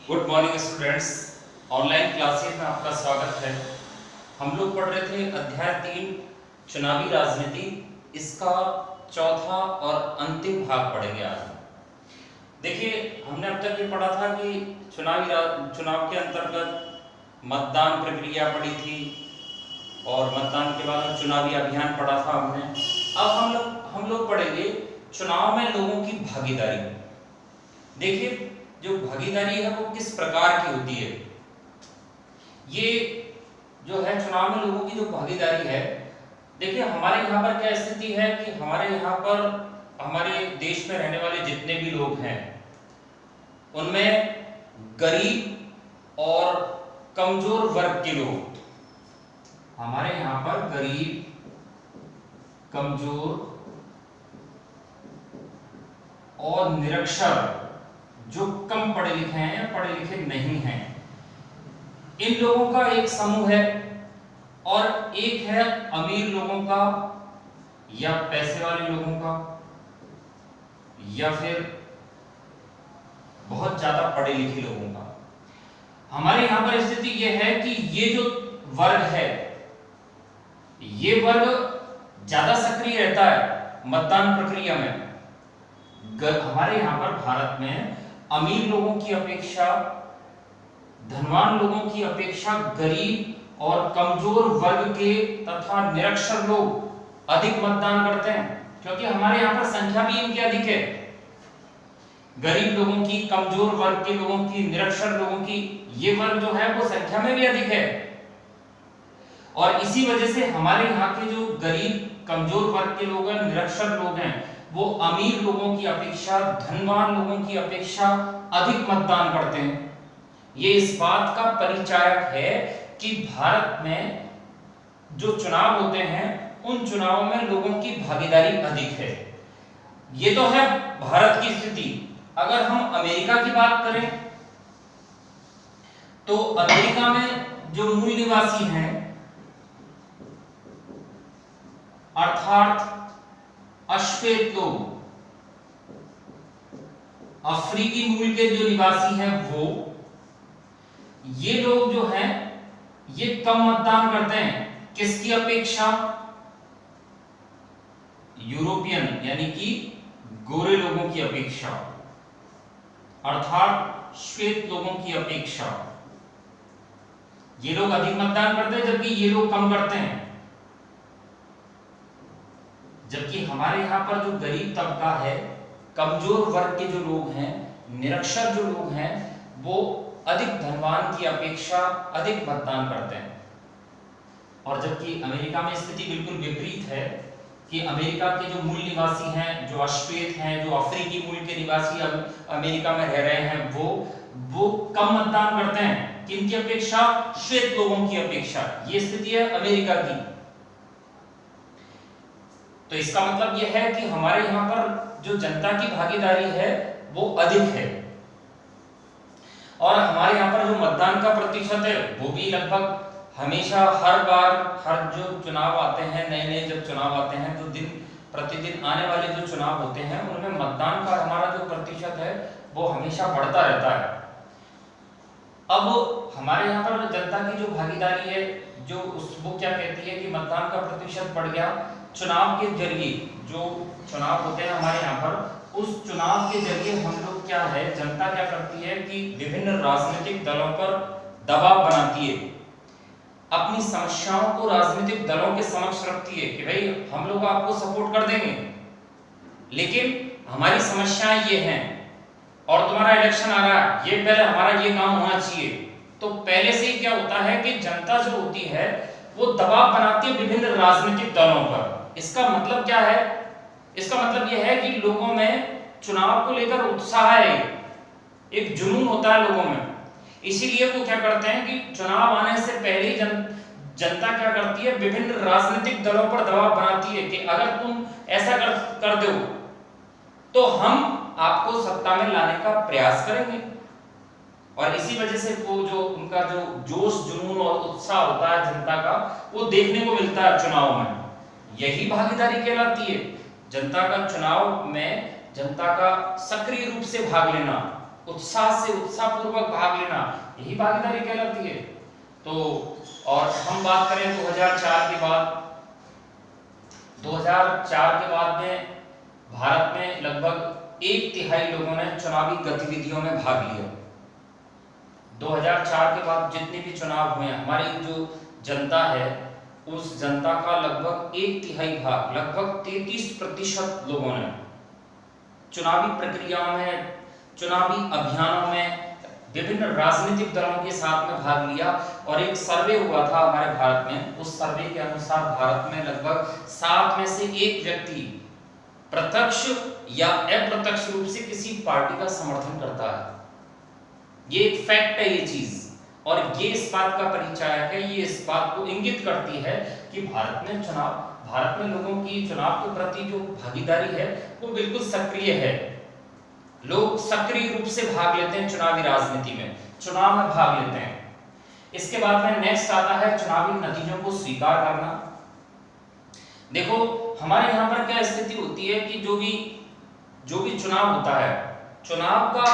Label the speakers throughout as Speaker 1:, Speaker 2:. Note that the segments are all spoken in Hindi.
Speaker 1: Good morning students. Online classes में आपका स्वागत है। हम लोग पढ़ रहे थे अध्याय 3 चुनावी राजनीति। इसका चौथा और अंतिम भाग पढ़ेंगे आज। देखिए, हमने अब तक ये पढ़ा था कि चुनाव के अंतर्गत मतदान प्रक्रिया पढ़ी थी और मतदान के बाद चुनावी अभियान पढ़ा था हमने। अब हम लोग पढ़ेंगे चुनाव में लोगों की भागीदारी। देखिए, जो भागीदारी है वो किस प्रकार की होती है। ये जो है चुनाव में लोगों की जो भागीदारी है, देखिए हमारे यहाँ पर क्या स्थिति है कि हमारे यहाँ पर हमारे देश में रहने वाले जितने भी लोग हैं उनमें गरीब और कमजोर वर्ग के लोग, हमारे यहाँ पर गरीब, कमजोर और निरक्षर, जो कम पढ़े लिखे हैं या पढ़े लिखे नहीं हैं, इन लोगों का एक समूह है। और एक है अमीर लोगों का या पैसे वाले लोगों का या फिर बहुत ज्यादा पढ़े लिखे लोगों का। हमारे यहां पर स्थिति यह है कि ये जो वर्ग है, ये वर्ग ज्यादा सक्रिय रहता है मतदान प्रक्रिया में। हमारे यहां पर भारत में अमीर लोगों की अपेक्षा, धनवान लोगों की अपेक्षा गरीब और कमजोर वर्ग के तथा निरक्षर लोग अधिक मतदान करते हैं, क्योंकि हमारे यहाँ पर संख्या भी इनकी अधिक है। गरीब लोगों की, कमजोर वर्ग के लोगों की, निरक्षर लोगों की, ये वर्ग जो है वो संख्या में भी अधिक है। और इसी वजह से हमारे यहाँ के जो गरीब, कमजोर वर्ग के लोग हैं, निरक्षर लोग हैं, वो अमीर लोगों की अपेक्षा, धनवान लोगों की अपेक्षा अधिक मतदान करते हैं। ये इस बात का परिचायक है कि भारत में जो चुनाव होते हैं उन चुनावों में लोगों की भागीदारी अधिक है। ये तो है भारत की स्थिति। अगर हम अमेरिका की बात करें तो अमेरिका में जो मूल निवासी हैं, अर्थात अश्वेत लोग, अफ्रीकी मूल के जो निवासी हैं वो, ये लोग जो हैं ये कम मतदान करते हैं। किसकी अपेक्षा? यूरोपियन यानी कि गोरे लोगों की अपेक्षा, अर्थात श्वेत लोगों की अपेक्षा। ये लोग अधिक मतदान करते हैं जबकि ये लोग कम करते हैं। जबकि हमारे यहाँ पर जो गरीब तबका है, कमजोर वर्ग के जो लोग हैं, निरक्षर जो लोग हैं, वो अधिक धनवान की अपेक्षा अधिक मतदान करते हैं। और जबकि अमेरिका में स्थिति बिल्कुल विपरीत है कि अमेरिका के जो मूल निवासी हैं, जो अश्वेत हैं, जो अफ्रीकी मूल के निवासी अमेरिका में रह रहे हैं, वो कम मतदान करते हैं। किनकी अपेक्षा? श्वेत लोगों की अपेक्षा। ये स्थिति है अमेरिका की। तो इसका मतलब यह है कि हमारे यहाँ पर जो जनता की भागीदारी है वो अधिक है। और हमारे यहाँ पर जो मतदान का प्रतिशत है वो भी लगभग हमेशा, हर बार, हर जो चुनाव आते हैं, नए नए जब चुनाव आते हैं तो दिन प्रतिदिन आने वाले जो चुनाव होते हैं उनमें मतदान का हमारा जो प्रतिशत है वो हमेशा बढ़ता रहता है। अब हमारे यहाँ पर जनता की जो भागीदारी है, जो वो क्या कहती है कि मतदान का प्रतिशत बढ़ गया। चुनाव के जरिए, जो चुनाव होते हैं हमारे यहाँ पर, उस चुनाव के जरिए हम लोग क्या है, जनता क्या करती है कि विभिन्न राजनीतिक दलों पर दबाव बनाती है, अपनी समस्याओं को राजनीतिक दलों के समक्ष रखती है कि भाई हम लोग आपको सपोर्ट कर देंगे, लेकिन हमारी समस्याएं ये हैं और तुम्हारा इलेक्शन आ रहा है, ये पहले हमारा ये काम होना चाहिए। तो पहले से ही क्या होता है कि जनता जो होती है वो दबाव बनाती है विभिन्न राजनीतिक दलों पर। इसका मतलब क्या है? इसका मतलब यह है कि लोगों में चुनाव को लेकर उत्साह है, एक जुनून होता है लोगों में। इसीलिए वो क्या करते हैं कि चुनाव आने से पहले जनता क्या करती है, विभिन्न राजनीतिक दलों पर दबाव बनाती है कि अगर तुम ऐसा कर दो तो हम आपको सत्ता में लाने का प्रयास करेंगे। और इसी वजह से वो जो उनका जो जोश, जुनून और उत्साह होता है जनता का, वो देखने को मिलता है चुनाव में। यही भागीदारी कहलाती है। जनता का चुनाव में, जनता का सक्रिय रूप से भाग लेना, उत्साह से उत्साहपूर्वक भाग लेना, यही भागीदारी कहलाती है। तो और हम बात करें 2004 के बाद, 2004 के बाद में भारत में लगभग 1/3 लोगों ने चुनावी गतिविधियों में भाग लिया। 2004 के बाद जितने भी चुनाव हुए, हमारी जो जनता है उस जनता का लगभग 1/3 भाग, लगभग 33% लोगों ने चुनावी प्रक्रियाओं में, चुनावी अभियानों में विभिन्न राजनीतिक दलों के साथ में भाग लिया। और एक सर्वे हुआ था हमारे भारत में, उस सर्वे के अनुसार भारत में लगभग 7 में से 1 व्यक्ति प्रत्यक्ष या अप्रत्यक्ष रूप से किसी पार्टी का समर्थन करता है। ये एक फैक्ट है ये चीज, और ये इस बात का परिचायक है, ये इस बात को इंगित करती है कि भारत में लोगों की चुनाव के प्रति जो भागीदारी है वो बिल्कुल सक्रिय है। लोग सक्रिय रूप से भाग लेते हैं चुनावी राजनीति में, चुनाव में भाग लेते हैं। इसके बाद में नेक्स्ट आता है चुनावी नतीजों को स्वीकार करना। देखो हमारे यहाँ पर क्या स्थिति होती है कि जो भी चुनाव होता है, चुनाव का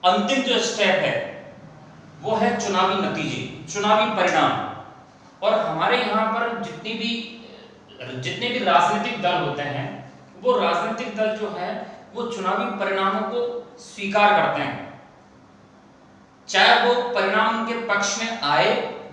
Speaker 1: अंतिम जो स्टेप है वो है चुनावी नतीजे, चुनावी परिणाम। और हमारे यहाँ पर जितने भी राजनीतिक दल होते हैं, वो राजनीतिक दल जो है वो चुनावी परिणामों को स्वीकार करते हैं, चाहे वो परिणाम के पक्ष में आए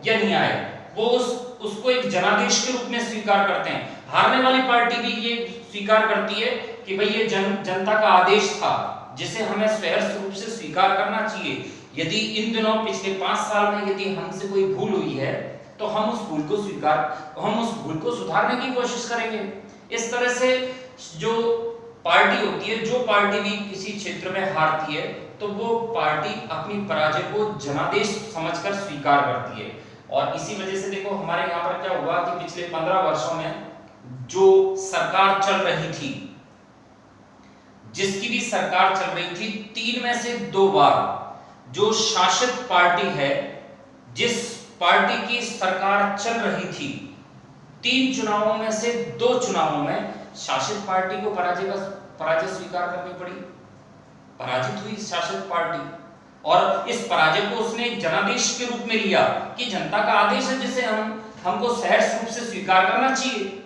Speaker 1: या नहीं आए, वो उसको एक जनादेश के रूप में स्वीकार करते हैं। हारने वाली पार्टी भी ये स्वीकार करती है कि भाई ये जनता का आदेश था जिसे हमें सहर्ष रूप से स्वीकार करना चाहिए। यदि इन दिनों पिछले 5 साल में यदि हमसे कोई भूल हुई है तो हम उस भूल को सुधारने की कोशिश करेंगे। इस तरह से जो पार्टी होती है, जो पार्टी भी किसी क्षेत्र में हारती है तो वो पार्टी अपनी पराजय को जनादेश समझकर स्वीकार करती है। और इसी वजह से देखो हमारे यहाँ पर क्या हुआ कि पिछले 15 वर्षों में जो सरकार चल रही थी, जिसकी भी सरकार चल रही थी, 3 में से 2 बार जो शासित पार्टी है, जिस पार्टी की सरकार चल रही थी, 3 चुनावों में से 2 चुनावों में शासित पार्टी को पराजय स्वीकार करनी पड़ी, पराजित हुई शासित पार्टी। और इस पराजय को उसने जनादेश के रूप में लिया कि जनता का आदेश है जिसे हमको सहर्ष रूप से स्वीकार करना चाहिए।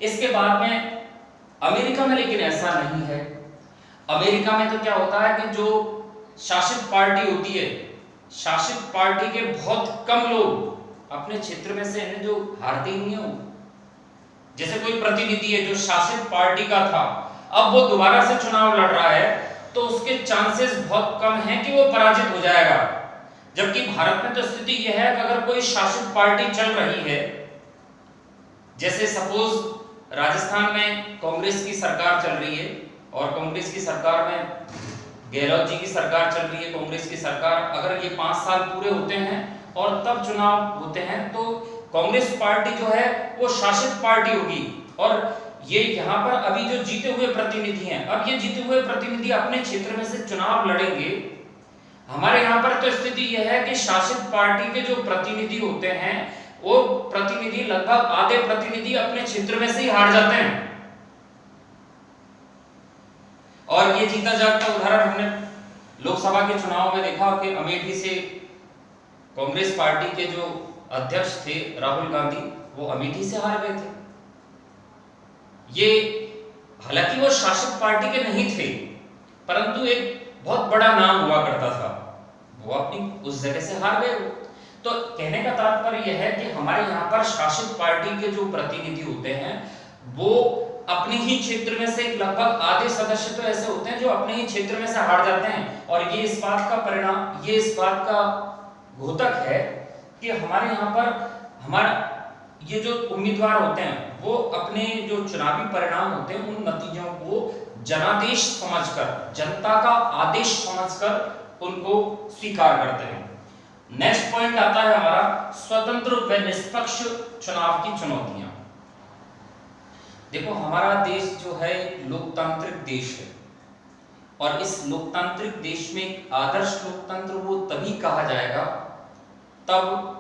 Speaker 1: इसके बाद में अमेरिका में लेकिन ऐसा नहीं है। अमेरिका में तो क्या होता है कि जो शासित पार्टी होती है, शासित पार्टी के बहुत कम लोग अपने क्षेत्र में से जो हारते ही नहीं हो, जैसे कोई प्रतिनिधि है जो शासित पार्टी का था, अब वो दोबारा से चुनाव लड़ रहा है तो उसके चांसेस बहुत कम हैं कि वो पराजित हो जाएगा। जबकि भारत में तो स्थिति यह है कि अगर कोई शासित पार्टी चल रही है, जैसे सपोज राजस्थान में कांग्रेस की सरकार चल रही है और कांग्रेस की सरकार में गहलोत जी की सरकार चल रही है, कांग्रेस की सरकार, अगर ये 5 साल पूरे होते हैं और तब चुनाव होते हैं तो कांग्रेस पार्टी जो है वो शासित पार्टी होगी। और ये यहाँ पर अभी जो जीते हुए प्रतिनिधि हैं, अब ये जीते हुए प्रतिनिधि अपने क्षेत्र में से चुनाव लड़ेंगे। हमारे यहाँ पर तो स्थिति यह है कि शासित पार्टी के जो प्रतिनिधि होते हैं वो प्रतिनिधि, लगभग आधे प्रतिनिधि अपने क्षेत्र में से ही हार जाते हैं। और ये जीता जागता उदाहरण हमने लोकसभा के चुनाव में देखा कि अमेठी से कांग्रेस पार्टी के जो अध्यक्ष थे राहुल गांधी, वो अमेठी से हार गए थे। ये हालांकि वो शासित पार्टी के नहीं थे, परंतु एक बहुत बड़ा नाम हुआ करता था, वो अपनी उस जगह से हार गए। तो कहने का तात्पर्य यह है कि हमारे यहाँ पर शासित पार्टी के जो प्रतिनिधि होते हैं वो अपने ही क्षेत्र में से लगभग आधे सदस्य तो ऐसे होते हैं जो अपने ही क्षेत्र में से हार जाते हैं। और ये इस बात का परिणाम, ये इस बात का घोतक है कि हमारे यहाँ पर ये जो उम्मीदवार होते हैं वो अपने जो चुनावी परिणाम होते हैं उन नतीजों को जनादेश समझकर, जनता का आदेश समझकर उनको स्वीकार करते हैं। नेक्स्ट पॉइंट आता है हमारा स्वतंत्र व निष्पक्ष चुनाव की चुनौतियां। देखो हमारा देश जो है लोकतांत्रिक देश है और इस लोकतांत्रिक देश में आदर्श लोकतंत्र वो तभी कहा जाएगा तब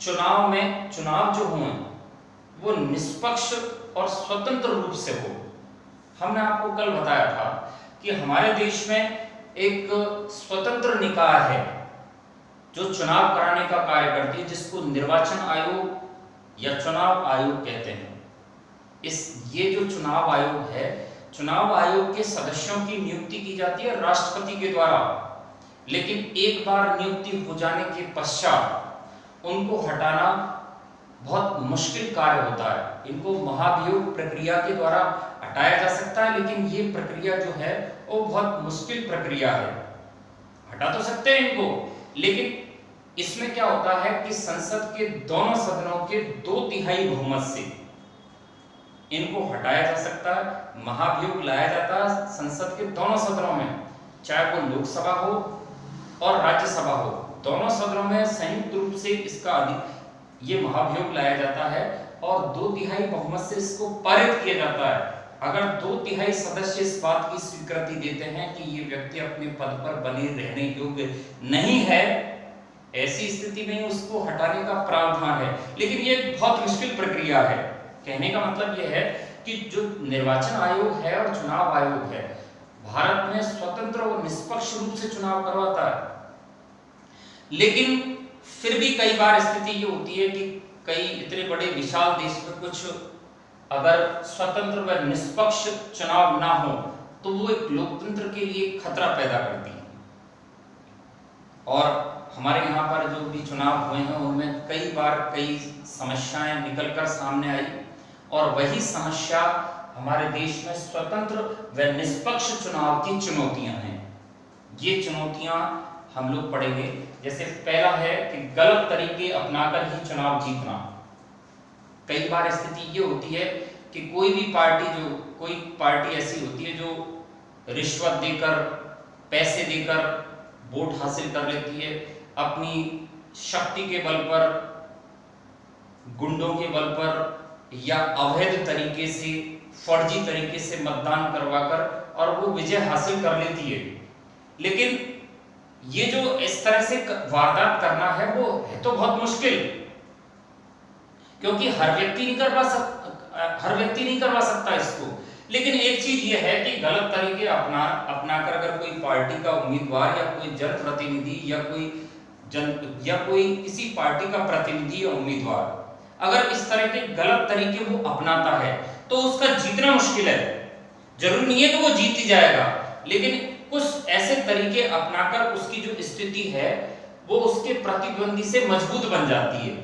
Speaker 1: चुनाव जो हों वो निष्पक्ष और स्वतंत्र रूप से हो। हमने आपको कल बताया था कि हमारे देश में एक स्वतंत्र निकाय है जो चुनाव कराने का कार्य करती है, जिसको निर्वाचन आयोग या चुनाव आयोग कहते हैं। ये जो चुनाव आयोग है, चुनाव आयोग के सदस्यों की नियुक्ति की जाती है राष्ट्रपति के द्वारा, लेकिन एक बार नियुक्ति हो जाने के पश्चात उनको हटाना बहुत मुश्किल कार्य होता है। इनको महाभियोग प्रक्रिया के द्वारा हटाया जा सकता है, लेकिन ये प्रक्रिया जो है वो बहुत मुश्किल प्रक्रिया है। हटा तो सकते हैं इनको, लेकिन इसमें क्या होता है कि संसद के दोनों सदनों के 2/3 बहुमत से इनको हटाया जा सकता है। महाभियोग लाया जाता है संसद के दोनों सदनों में, चाहे वो लोकसभा हो और राज्यसभा हो, दोनों सदनों में संयुक्त रूप से इसका ये महाभियोग लाया जाता है और 2/3 बहुमत से इसको पारित किया जाता है। अगर 2/3 सदस्य इस बात की स्वीकृति देते हैं कि ये व्यक्ति अपने पद पर बने रहने योग्य नहीं है, ऐसी स्थिति में उसको हटाने का प्रावधान है। लेकिन ये बहुत मुश्किल प्रक्रिया है। कहने का मतलब यह है कि जो निर्वाचन आयोग है और चुनाव आयोग है, भारत में स्वतंत्र और निष्पक्ष रूप से चुनाव करवाता है, लेकिन फिर भी कई बार स्थिति ये होती है कि कई इतने बड़े विशाल देश में कुछ अगर स्वतंत्र व निष्पक्ष चुनाव ना हो तो वो एक लोकतंत्र के लिए खतरा पैदा करती है। और हमारे यहाँ पर जो भी चुनाव हुए हैं उनमें कई बार कई समस्याएं निकलकर सामने आई, और वही समस्या हमारे देश में स्वतंत्र व निष्पक्ष चुनाव की चुनौतियां हैं। ये चुनौतियां हम लोग पढ़ेंगे। जैसे पहला है कि गलत तरीके अपनाकर ही चुनाव जीतना। कई बार स्थिति ये होती है कि कोई पार्टी ऐसी होती है जो रिश्वत देकर, पैसे देकर वोट हासिल कर लेती है, अपनी शक्ति के बल पर, गुंडों के बल पर या अवैध तरीके से, फर्जी तरीके से मतदान करवाकर और वो विजय हासिल कर लेती है। लेकिन ये जो इस तरह से वारदात करना है वो है तो बहुत मुश्किल, क्योंकि हर व्यक्ति नहीं करवा सकता इसको। लेकिन एक चीज ये है कि गलत तरीके अपनाकर अगर कोई पार्टी का उम्मीदवार या कोई जनप्रतिनिधि या कोई किसी पार्टी का प्रतिनिधि या उम्मीदवार अगर इस तरह के गलत तरीके वो अपनाता है तो उसका जीतना मुश्किल है। जरूरी नहीं है कि वो जीत ही जाएगा, लेकिन कुछ ऐसे तरीके अपनाकर उसकी जो स्थिति है वो उसके प्रतिद्वंदी से मजबूत बन जाती है,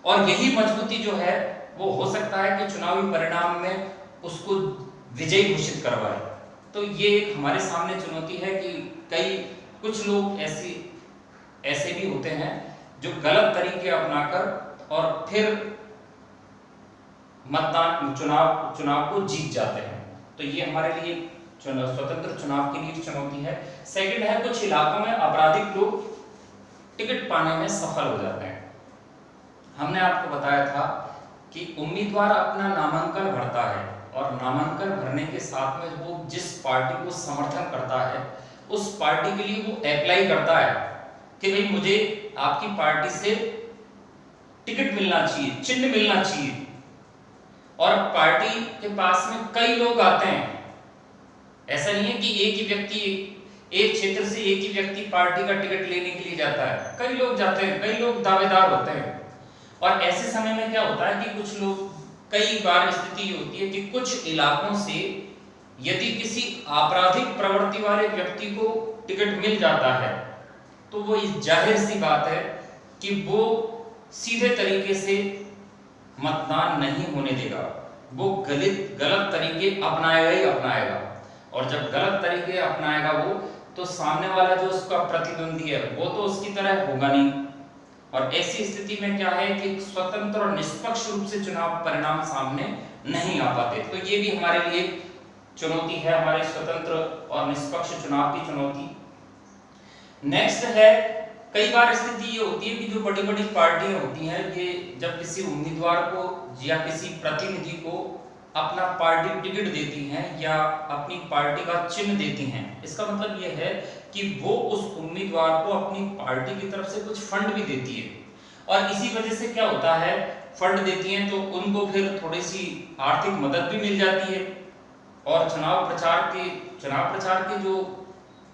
Speaker 1: और यही मजबूती जो है वो हो सकता है कि चुनावी परिणाम में उसको विजयी घोषित करवाए। तो ये एक हमारे सामने चुनौती है कि कुछ लोग ऐसे भी होते हैं जो गलत तरीके अपनाकर और फिर चुनाव को जीत जाते हैं। तो ये हमारे लिए स्वतंत्र चुनाव के लिए चुनौती है। सेकंड है, कुछ इलाकों में आपराधिक लोग टिकट पाने में सफल हो जाते हैं। हमने आपको बताया था कि उम्मीदवार अपना नामांकन भरता है और नामांकन भरने के साथ में वो जिस पार्टी को समर्थन करता है उस पार्टी के लिए वो अप्लाई करता है कि भाई मुझे आपकी पार्टी से टिकट मिलना चाहिए, चिन्ह मिलना चाहिए। और पार्टी के पास में कई लोग आते हैं। ऐसा नहीं है कि एक क्षेत्र से एक ही व्यक्ति पार्टी का टिकट लेने के लिए जाता है, कई लोग जाते हैं, कई लोग दावेदार होते हैं। और ऐसे समय में क्या होता है कि कई बार स्थिति होती है कि कुछ इलाकों से यदि किसी आपराधिक प्रवृत्ति वाले व्यक्ति को टिकट मिल जाता है तो वो जाहिर सी बात है कि वो सीधे तरीके से मतदान नहीं होने देगा, वो गलत तरीके अपनाएगा ही अपनाएगा। और जब गलत तरीके अपनाएगा वो, तो सामने वाला जो उसका प्रतिद्वंदी है वो तो उसकी तरह होगा नहीं। और ऐसी स्थिति में क्या है कि स्वतंत्र और निष्पक्ष रूप से चुनाव परिणाम सामने नहीं आ पाते। तो ये भी हमारे लिए चुनौती है, हमारे स्वतंत्र और निष्पक्ष चुनाव की चुनौती। नेक्स्ट है, कई बार स्थिति ये होती है कि जो बड़ी बड़ी पार्टियां होती हैं, ये जब किसी उम्मीदवार को या किसी प्रतिनिधि को अपना पार्टी टिकट देती हैं या अपनी पार्टी का चिन्ह देती हैं, इसका मतलब ये है कि वो उस उम्मीदवार को अपनी पार्टी की तरफ से कुछ फंड भी देती है। और इसी वजह से क्या होता है, फंड देती हैं तो उनको फिर थोड़ी सी आर्थिक मदद भी मिल जाती है। और चुनाव प्रचार के जो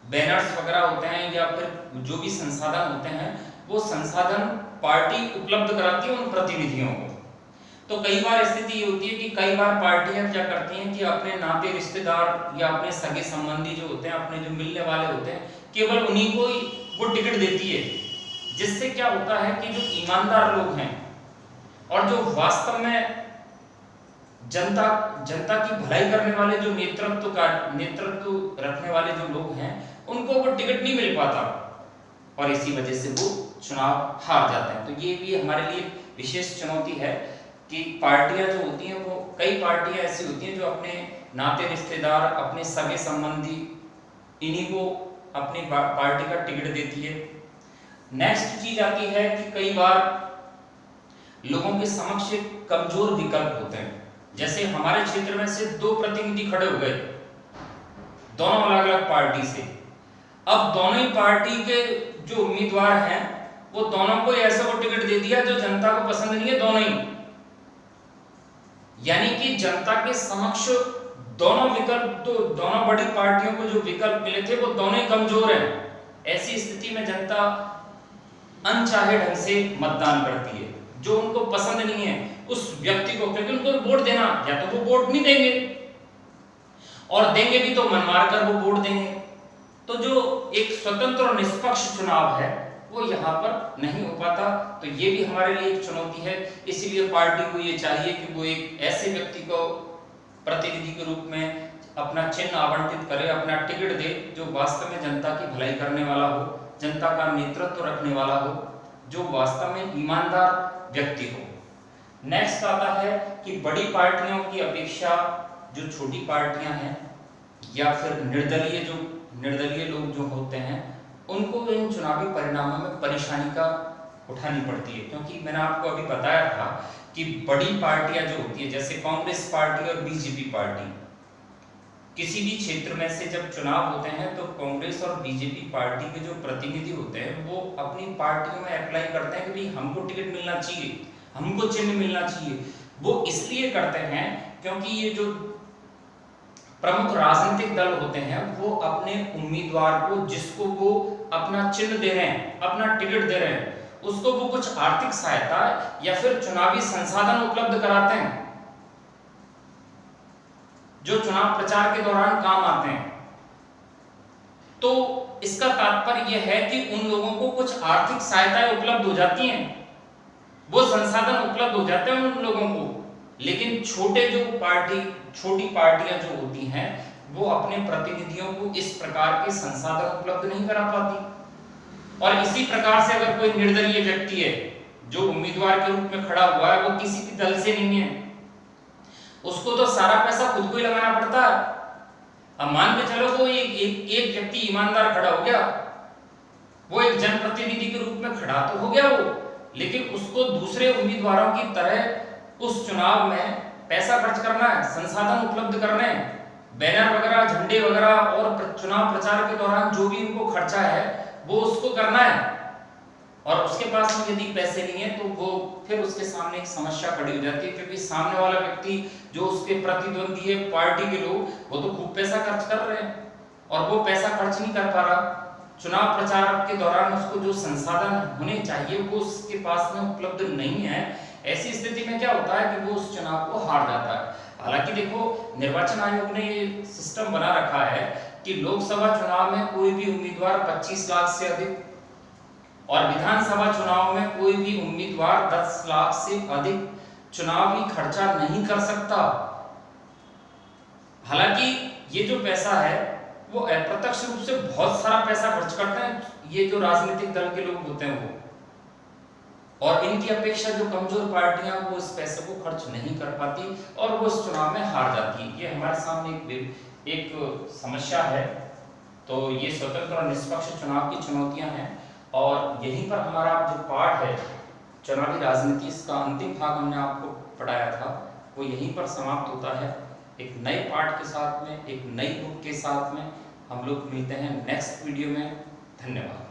Speaker 1: बैनर्स वगैरह होते हैं या फिर जो भी संसाधन होते हैं वो संसाधन पार्टी उपलब्ध कराती है उन प्रतिनिधियों को। तो कई बार स्थिति ये होती है कि कई बार पार्टियां क्या करती हैं कि अपने नाते रिश्तेदार या अपने सगे संबंधी जो होते हैं, अपने जो मिलने वाले होते हैं, केवल उन्हीं को ही वो टिकट देती है, जिससे क्या होता है कि जो ईमानदार लोग हैं और जो वास्तव में जनता की भलाई करने वाले जो नेतृत्व रखने वाले जो लोग हैं, उनको वो टिकट नहीं मिल पाता और इसी वजह से वो चुनाव हार जाते हैं। तो ये भी हमारे लिए विशेष चुनौती है कि पार्टियां जो होती हैं, वो कई पार्टियां ऐसी होती हैं जो अपने नाते रिश्तेदार, अपने सगे संबंधी, इन्हीं को अपनी पार्टी का टिकट देती है। नेक्स्ट चीज आती है कि कई बार लोगों के समक्ष कमजोर विकल्प होते हैं। जैसे हमारे क्षेत्र में से 2 प्रतिनिधि खड़े हो गए, दोनों अलग अलग पार्टी से। अब दोनों ही पार्टी के जो उम्मीदवार हैं, वो दोनों को ऐसा को टिकट दे दिया जो जनता को पसंद नहीं है, दोनों ही। यानी कि जनता के समक्ष दोनों विकल्प, तो दोनों बड़ी पार्टियों को जो विकल्प मिले थे वो दोनों ही कमजोर हैं। ऐसी स्थिति में जनता अनचाहे ढंग से मतदान करती है, जो उनको पसंद नहीं है उस व्यक्ति को, क्योंकि उनको वोट देना, या तो वो वोट नहीं देंगे और देंगे भी तो मन मार कर वो वोट देंगे। तो जो एक स्वतंत्र और निष्पक्ष चुनाव है वो यहाँ पर नहीं हो पाता। तो ये भी हमारे लिए एक चुनौती है। इसीलिए पार्टी को ये चाहिए कि वो एक ऐसे व्यक्ति को प्रतिनिधि के रूप में अपना चिन्ह आवंटित करे, अपना टिकट दे, जो वास्तव में जनता की भलाई करने वाला हो, जनता का नेतृत्व रखने वाला हो, जो वास्तव में ईमानदार व्यक्ति हो। नेक्स्ट आता है कि बड़ी पार्टियों की अपेक्षा जो छोटी पार्टियां हैं या फिर निर्दलीय लोग जो होते हैं, उनको इन चुनावी परिणामों में परेशानी का उठानी पड़ती है। क्योंकि मैंने आपको अभी बताया था कि बड़ी पार्टियां जो होती है, जैसे कांग्रेस पार्टी और बीजेपी पार्टी, किसी भी क्षेत्र में से जब चुनाव होते हैं तो कांग्रेस और बीजेपी पार्टी के जो प्रतिनिधि होते हैं वो अपनी पार्टियों में अप्लाई करते हैं कि भाई हमको टिकट मिलना चाहिए, हमको चिन्ह मिलना चाहिए। वो इसलिए करते हैं क्योंकि ये जो प्रमुख राजनीतिक दल होते हैं वो अपने उम्मीदवार को, जिसको वो अपना चिन्ह दे रहे हैं, अपना टिकट दे रहे हैं, उसको वो कुछ आर्थिक सहायता या फिर चुनावी संसाधन उपलब्ध कराते हैं जो चुनाव प्रचार के दौरान काम आते हैं। तो इसका तात्पर्य यह है कि उन लोगों को कुछ आर्थिक सहायताएं उपलब्ध हो जाती हैं, वो संसाधन उपलब्ध हो जाते हैं उन लोगों को। लेकिन छोटी पार्टियां जो होती हैं वो अपने प्रतिनिधियों को इस प्रकार के संसाधन उपलब्ध नहीं करा पाती। और इसी प्रकार से अगर कोई निर्दलीय व्यक्ति है जो उम्मीदवार के रूप में खड़ा हुआ है, वो किसी भी दल से नहीं है, उसको तो सारा पैसा खुद को ही लगाना पड़ता है। अब मान के चलो वो एक व्यक्ति ईमानदार खड़ा हो गया, वो एक जनप्रतिनिधि के रूप में खड़ा तो हो गया वो, लेकिन उसको दूसरे उम्मीदवारों की तरह उस चुनाव में पैसा खर्च करना है, संसाधन उपलब्ध करने हैं, बैनर वगैरह, झंडे वगैरह और चुनाव प्रचार के दौरान जो भी उनको खर्चा है वो उसको करना है। और उसके पास में यदि पैसे नहीं है तो वो फिर उसके सामने एक समस्या खड़ी हो जाती है, क्योंकि सामने वाला व्यक्ति जो उसके प्रतिद्वंदी है, पार्टी के लोग, वो तो खूब पैसा खर्च कर रहे हैं और वो पैसा खर्च नहीं कर पा रहा। चुनाव प्रचार के दौरान उसको जो संसाधन होने चाहिए वो उसके पास में उपलब्ध नहीं है। ऐसी स्थिति में क्या होता है कि वो उस चुनाव को हार जाता है। हालांकि देखो, निर्वाचन आयोग ने ये सिस्टम बना रखा है कि लोकसभा चुनाव में कोई भी उम्मीदवार 25 लाख से अधिक और विधानसभा चुनाव में कोई भी उम्मीदवार 10 लाख से अधिक चुनावी खर्चा नहीं कर सकता। हालांकि ये जो पैसा है वो अप्रत्यक्ष रूप से बहुत सारा पैसा खर्च करते हैं ये जो राजनीतिक दल के लोग होते हैं वो, और इनकी अपेक्षा जो कमजोर पार्टियां वो इस पैसे को खर्च नहीं कर पाती और वो इस चुनाव में हार जाती है। ये हमारे सामने एक समस्या है। तो ये स्वतंत्र और निष्पक्ष चुनाव की चुनौतियां हैं और यहीं पर हमारा जो पाठ है चुनावी राजनीति, इसका अंतिम भाग हमने आपको पढ़ाया था, वो यहीं पर समाप्त होता है। एक नए पाठ के साथ में, एक नई बुक के साथ में हम लोग मिलते हैं नेक्स्ट वीडियो में। धन्यवाद।